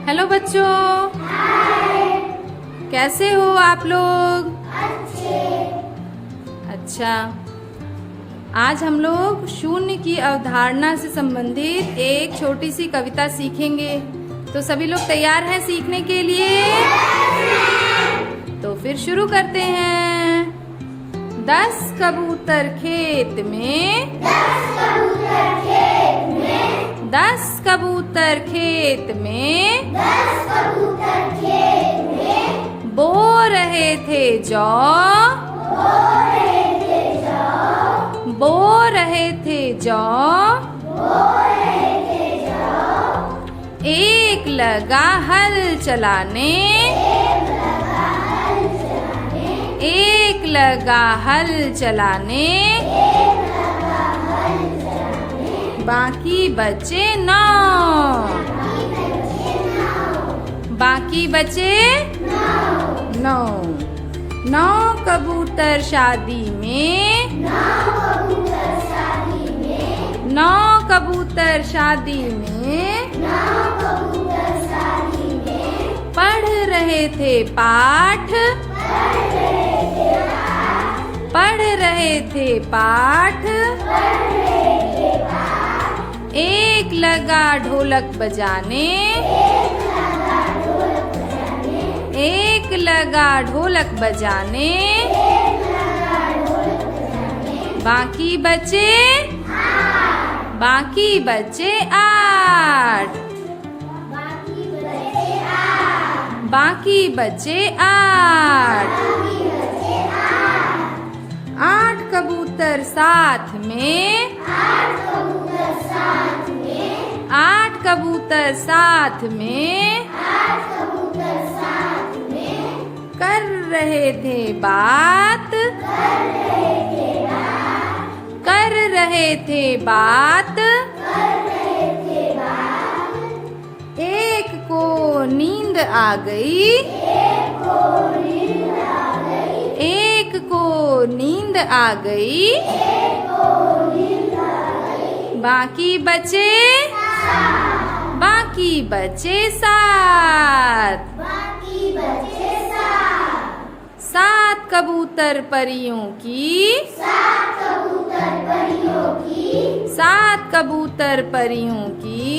Hello बच्चों। हाय। कैसे हो आप लोग? अच्छे। अच्छा, आज हम लोग शून्य की अवधारणा से संबंधित एक छोटी सी कविता सीखेंगे। तो सभी लोग तैयार हैं सीखने के लिए? तो फिर शुरू करते हैं। 10 कबूतर खेत में, 10 कबूतर खेत में, बो रहे थे जौ, बो रहे थे जौ, एक लगा हल चलाने, एक लगा हल चलाने, बाकी बचे 9, बाकी बचे 9। 9 कबूतर शादी में, 9 कबूतर शादी में, पढ़ रहे थे पाठ, पढ़ रहे थे पाठ, एक लगा ढोलक बजाने, एक लगा ढोलक बजाने, बाकी बचे 8, बाकी बचे 8। 8 कबूतर साथ में, 8 कबूतर साथ में, कर रहे थे बात, कर रहे थे बात, एक को नींद आ गई, एक को नींद आ गई, बाकी बचे 7, 7 कबूतर परियों की, 7 कबूतर परियों की,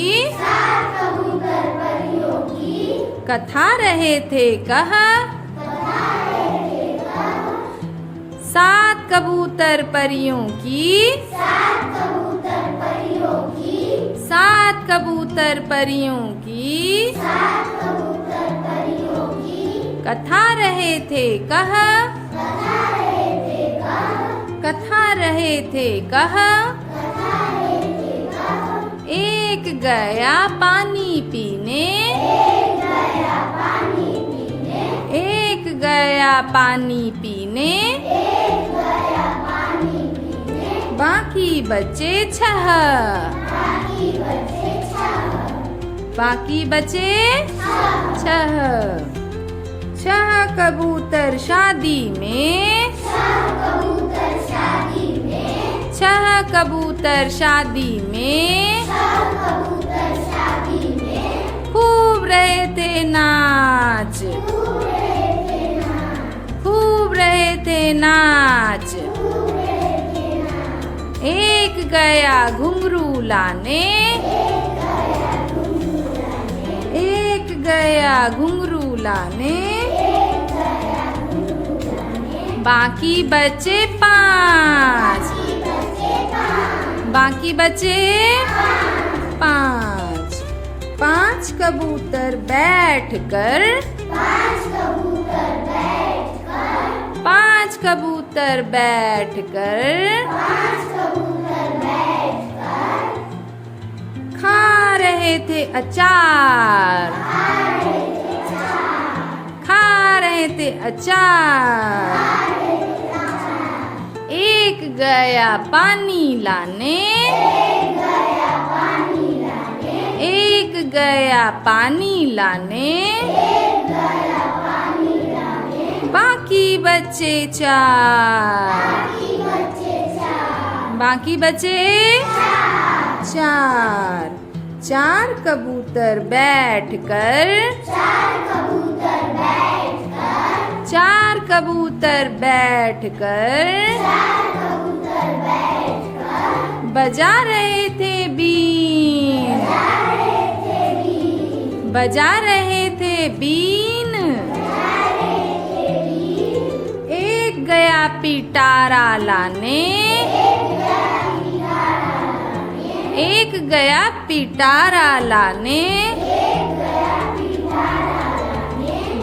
कथा रहे थे कहा, 7 कबूतर परियों की, 7 कबूतर परियों की, कथा रहे थे कहा, कथा रहे थे कहा, एक गया पानी पीने, एक गया पानी पीने, बाकी बचे 6, बाकी बचे 6। 6 कबूतर शादी में, 6 कबूतर शादी में, खूब रहे थे नाच, खूब रहे थे नाच, एक गया घुंघरू लाने, एक गया घुंघरू लाने, बाकी बचे 5, बाकी बचे 5। 5 कबूतर बैठकर, 5 कबूतर बैठकर, खा रहे थे अचार, खा रहे थे अचार, एक गया पानी लाने, एक गया पानी लाने, बाकी बचे 4, बाकी बचे 4। 4 कबूतर बैठकर 4 कबूतर बैठकर बजा रहे थे बीन बजा रहे थे बीन एक गया पिटारा लाने एक गया पिटारा लाने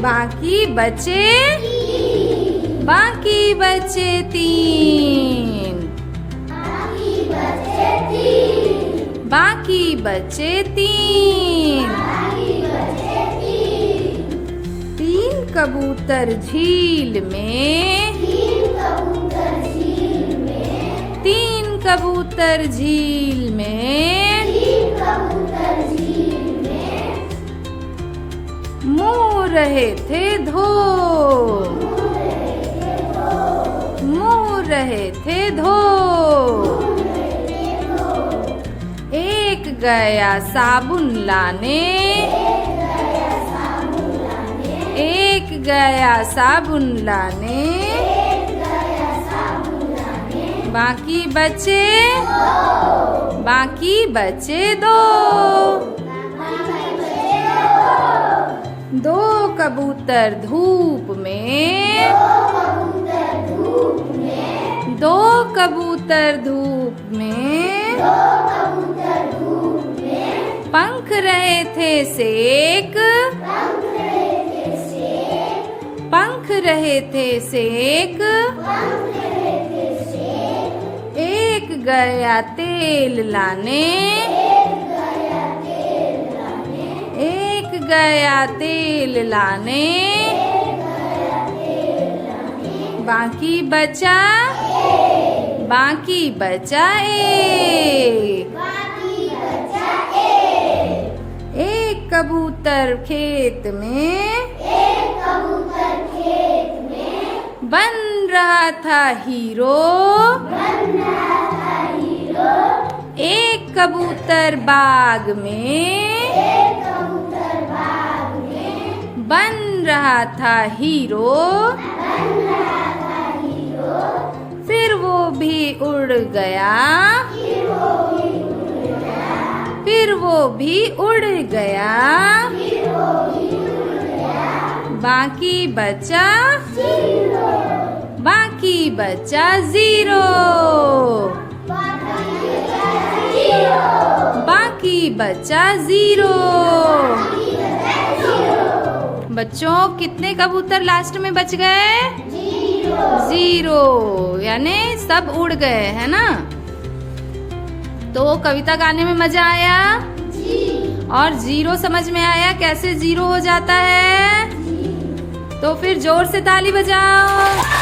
बाकी बचे 3 बाकी बचे 3 3 कबूतर झील में 3 कबूतर झील में मुँह रहे थे धो मुँह रहे थे धो एक गया साबुन लाने एक गया साबुन लाने बाकी बचे 2 कबूतर धूप में 2 कबूतर धूप में पंख रहे थे सेक पंख रहे थे सेक एक गया तेल लाने एक गया तेल लाने बाकी बचा एक कबूतर खेत में बन रहा था हीरो एक कबूतर बाग में बन रहा था हीरो फिर वो भी उड़ गया फिर वो भी उड़ गया बाकी बचा 0 बाकी बचा 0 बच्चों कितने कबूतर लास्ट में बच गए 0 यानी सब उड़ गए है ना। तो कविता गाने में मजा आया और 0 समझ में आया कैसे 0 हो जाता है। तो फिर जोर से ताली बजाओ।